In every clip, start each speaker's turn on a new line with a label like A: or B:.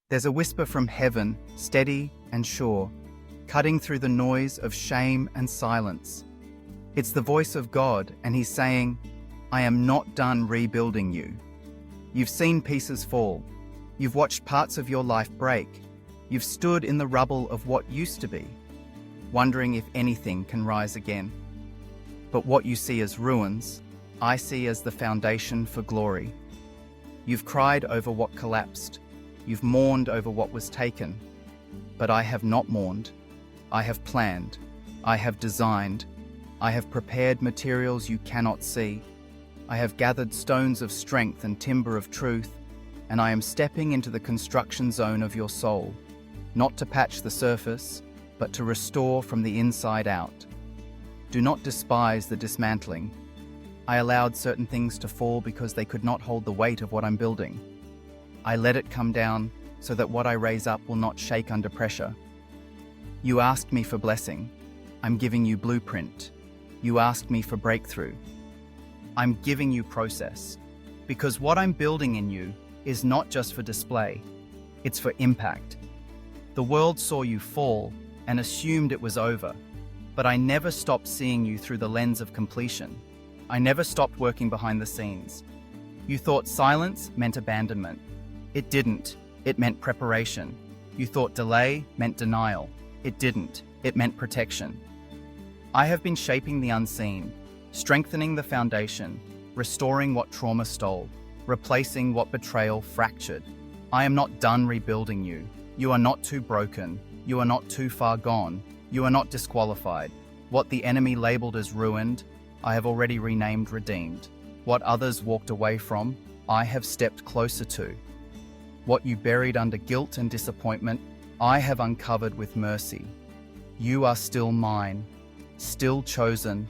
A: There's a whisper from heaven, steady and sure, cutting through the noise of shame and silence. It's the voice of God, and He's saying, I am not done rebuilding you. You've seen pieces fall. You've watched parts of your life break. You've stood in the rubble of what used to be, wondering if anything can rise again. But what you see as ruins, I see as the foundation for glory. You've cried over what collapsed. You've mourned over what was taken. But I have not mourned. I have planned. I have designed. I have prepared materials you cannot see. I have gathered stones of strength and timber of truth, and I am stepping into the construction zone of your soul, not to patch the surface, but to restore from the inside out. Do not despise the dismantling. I allowed certain things to fall because they could not hold the weight of what I'm building. I let it come down so that what I raise up will not shake under pressure. You asked me for blessing. I'm giving you blueprint. You asked me for breakthrough. I'm giving you process, because what I'm building in you is not just for display, it's for impact. The world saw you fall and assumed it was over, but I never stopped seeing you through the lens of completion. I never stopped working behind the scenes. You thought silence meant abandonment. It didn't. It meant preparation. You thought delay meant denial. It didn't. It meant protection. I have been shaping the unseen, strengthening the foundation, restoring what trauma stole, replacing what betrayal fractured. I am not done rebuilding you. You are not too broken. You are not too far gone. You are not disqualified. What the enemy labeled as ruined, I have already renamed redeemed. What others walked away from, I have stepped closer to. What you buried under guilt and disappointment, I have uncovered with mercy. You are still mine, still chosen,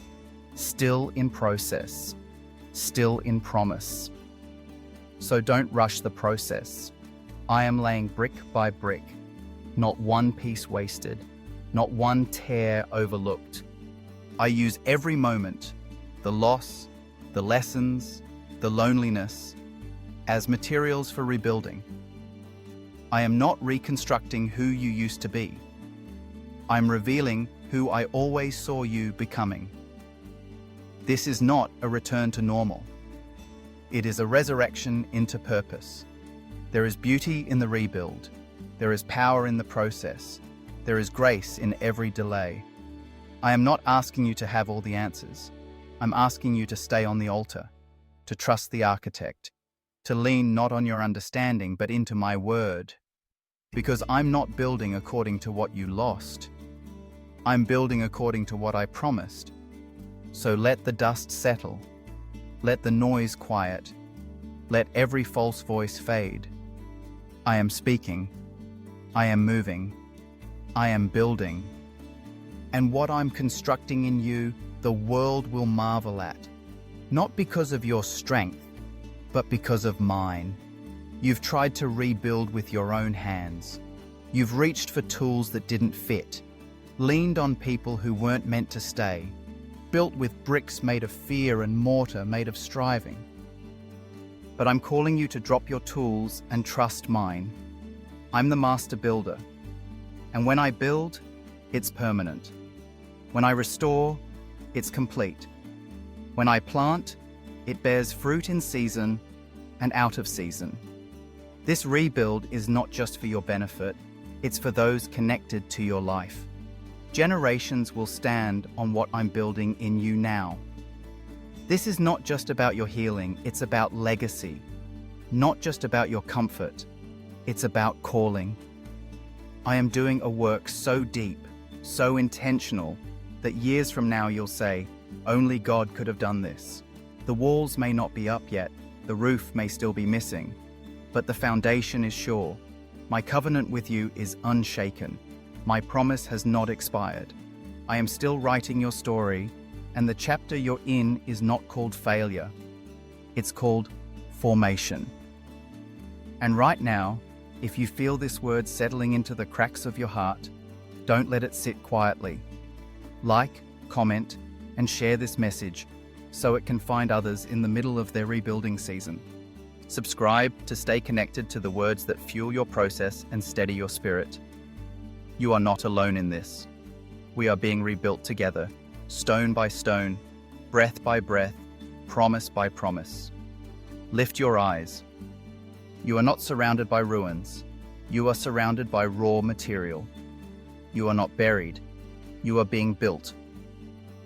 A: still in process, still in promise. So don't rush the process. I am laying brick by brick, not one piece wasted, not one tear overlooked. I use every moment, the loss, the lessons, the loneliness, as materials for rebuilding. I am not reconstructing who you used to be. I'm revealing who I always saw you becoming. This is not a return to normal. It is a resurrection into purpose. There is beauty in the rebuild. There is power in the process. There is grace in every delay. I am not asking you to have all the answers. I'm asking you to stay on the altar, to trust the architect, to lean not on your understanding but into my word. Because I'm not building according to what you lost. I'm building according to what I promised. So let the dust settle. Let the noise quiet. Let every false voice fade. I am speaking. I am moving. I am building. And what I'm constructing in you, the world will marvel at. Not because of your strength, but because of mine. You've tried to rebuild with your own hands. You've reached for tools that didn't fit, leaned on people who weren't meant to stay, built with bricks made of fear and mortar made of striving. But I'm calling you to drop your tools and trust mine. I'm the master builder. And when I build, it's permanent. When I restore, it's complete. When I plant, it bears fruit in season and out of season. This rebuild is not just for your benefit, it's for those connected to your life. Generations will stand on what I'm building in you now. This is not just about your healing, it's about legacy. Not just about your comfort, it's about calling. I am doing a work so deep, so intentional, that years from now you'll say, only God could have done this. The walls may not be up yet, the roof may still be missing, but the foundation is sure. My covenant with you is unshaken. My promise has not expired. I am still writing your story, and the chapter you're in is not called failure. It's called formation. And right now, if you feel this word settling into the cracks of your heart, don't let it sit quietly. Like, comment, and share this message so it can find others in the middle of their rebuilding season. Subscribe to stay connected to the words that fuel your process and steady your spirit. You are not alone in this. We are being rebuilt together, stone by stone, breath by breath, promise by promise. Lift your eyes. You are not surrounded by ruins. You are surrounded by raw material. You are not buried. You are being built.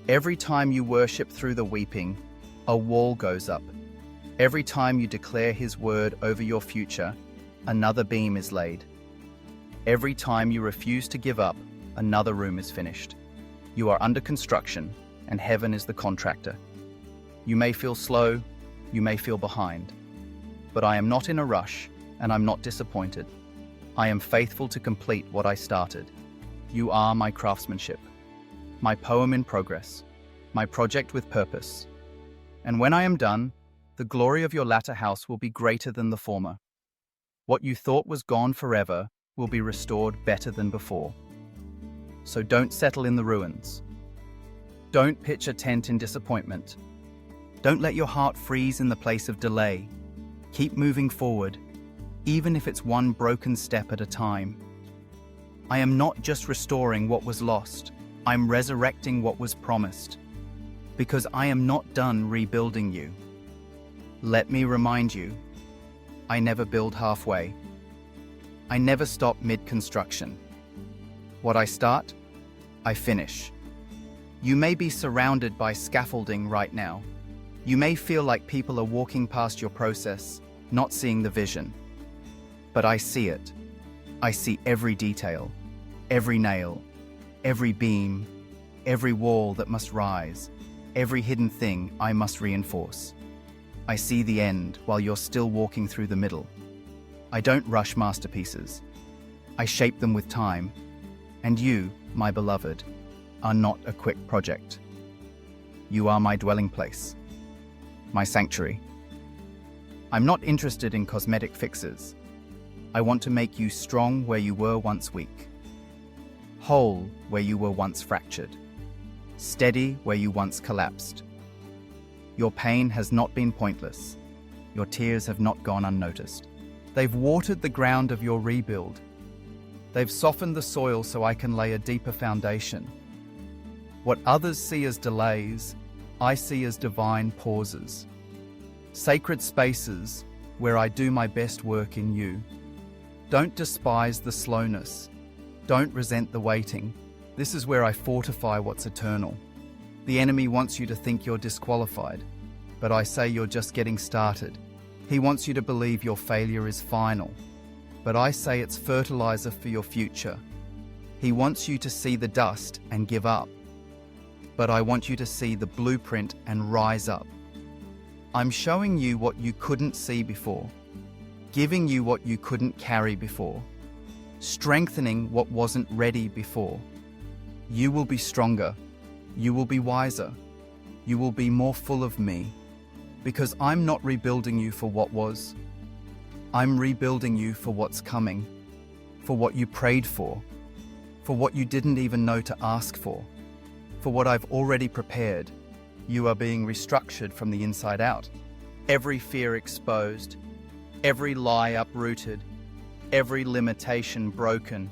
A: Every time you worship through the weeping, a wall goes up. Every time you declare His word over your future, another beam is laid. Every time you refuse to give up, another room is finished. You are under construction, and heaven is the contractor. You may feel slow, you may feel behind, but I am not in a rush, and I'm not disappointed. I am faithful to complete what I started. You are my craftsmanship, my poem in progress, my project with purpose. And when I am done, the glory of your latter house will be greater than the former. What you thought was gone forever will be restored better than before. So don't settle in the ruins. Don't pitch a tent in disappointment. Don't let your heart freeze in the place of delay. Keep moving forward, even if it's one broken step at a time. I am not just restoring what was lost, I'm resurrecting what was promised. Because I am not done rebuilding you. Let me remind you, I never build halfway. I never stop mid-construction. What I start, I finish. You may be surrounded by scaffolding right now. You may feel like people are walking past your process, not seeing the vision. But I see it. I see every detail, every nail, every beam, every wall that must rise, every hidden thing I must reinforce. I see the end while you're still walking through the middle. I don't rush masterpieces. I shape them with time. And you, my beloved, are not a quick project. You are my dwelling place, my sanctuary. I'm not interested in cosmetic fixes. I want to make you strong where you were once weak, whole where you were once fractured, steady where you once collapsed. Your pain has not been pointless. Your tears have not gone unnoticed. They've watered the ground of your rebuild. They've softened the soil so I can lay a deeper foundation. What others see as delays, I see as divine pauses. Sacred spaces where I do my best work in you. Don't despise the slowness. Don't resent the waiting. This is where I fortify what's eternal. The enemy wants you to think you're disqualified, but I say you're just getting started. He wants you to believe your failure is final, but I say it's fertilizer for your future. He wants you to see the dust and give up, but I want you to see the blueprint and rise up. I'm showing you what you couldn't see before, giving you what you couldn't carry before, strengthening what wasn't ready before. You will be stronger. You will be wiser. You will be more full of me, because I'm not rebuilding you for what was. I'm rebuilding you for what's coming, for what you prayed for what you didn't even know to ask for what I've already prepared. You are being restructured from the inside out. Every fear exposed, every lie uprooted, every limitation broken,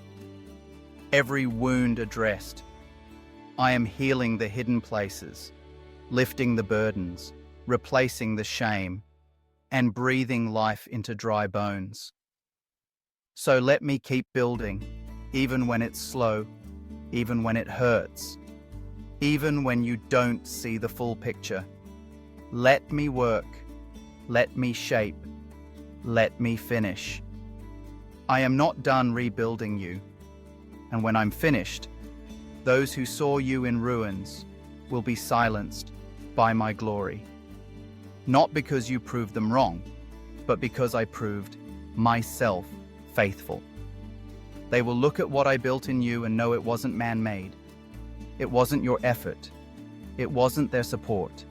A: every wound addressed. I am healing the hidden places, lifting the burdens, replacing the shame, and breathing life into dry bones. So let me keep building, even when it's slow, even when it hurts, even when you don't see the full picture. Let me work, let me shape, let me finish. I am not done rebuilding you, and when I'm finished, those who saw you in ruins will be silenced by my glory. Not because you proved them wrong, but because I proved myself faithful. They will look at what I built in you and know it wasn't man-made. It wasn't your effort. It wasn't their support.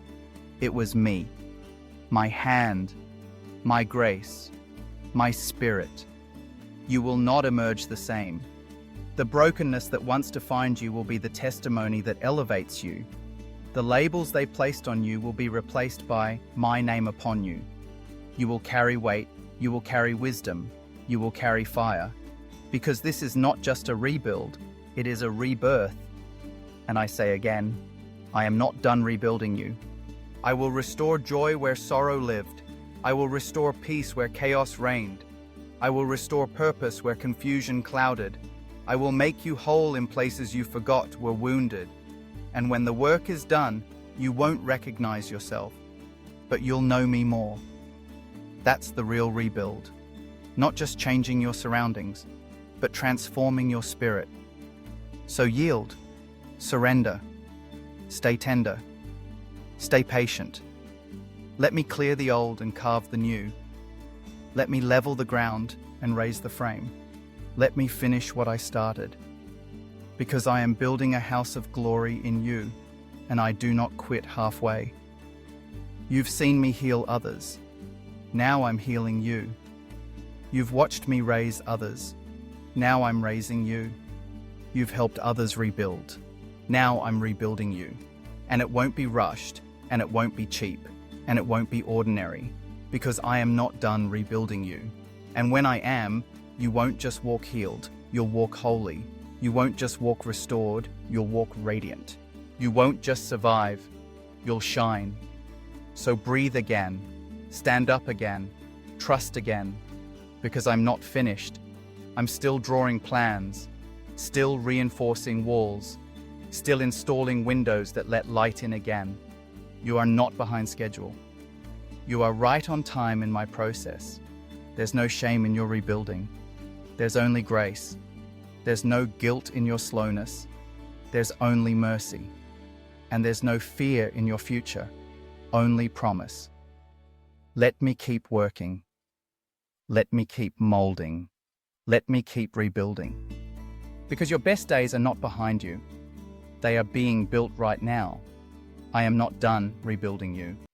A: It was me, my hand, my grace, my spirit. You will not emerge the same. The brokenness that once defined you will be the testimony that elevates you. The labels they placed on you will be replaced by my name upon you. You will carry weight, you will carry wisdom, you will carry fire. Because this is not just a rebuild, it is a rebirth. And I say again, I am not done rebuilding you. I will restore joy where sorrow lived. I will restore peace where chaos reigned. I will restore purpose where confusion clouded. I will make you whole in places you forgot were wounded. And when the work is done, you won't recognize yourself, but you'll know me more. That's the real rebuild. Not just changing your surroundings, but transforming your spirit. So yield, surrender, stay tender, stay patient. Let me clear the old and carve the new. Let me level the ground and raise the frame. Let me finish what I started. Because I am building a house of glory in you, and I do not quit halfway. You've seen me heal others. Now I'm healing you. You've watched me raise others. Now I'm raising you. You've helped others rebuild. Now I'm rebuilding you. And it won't be rushed, and it won't be cheap, and it won't be ordinary, because I am not done rebuilding you. And when I am, you won't just walk healed, you'll walk holy. You won't just walk restored, you'll walk radiant. You won't just survive, you'll shine. So breathe again, stand up again, trust again, because I'm not finished. I'm still drawing plans, still reinforcing walls, still installing windows that let light in again. You are not behind schedule. You are right on time in my process. There's no shame in your rebuilding. There's only grace. There's no guilt in your slowness. There's only mercy. And there's no fear in your future, only promise. Let me keep working. Let me keep molding. Let me keep rebuilding. Because your best days are not behind you. They are being built right now. I am not done rebuilding you.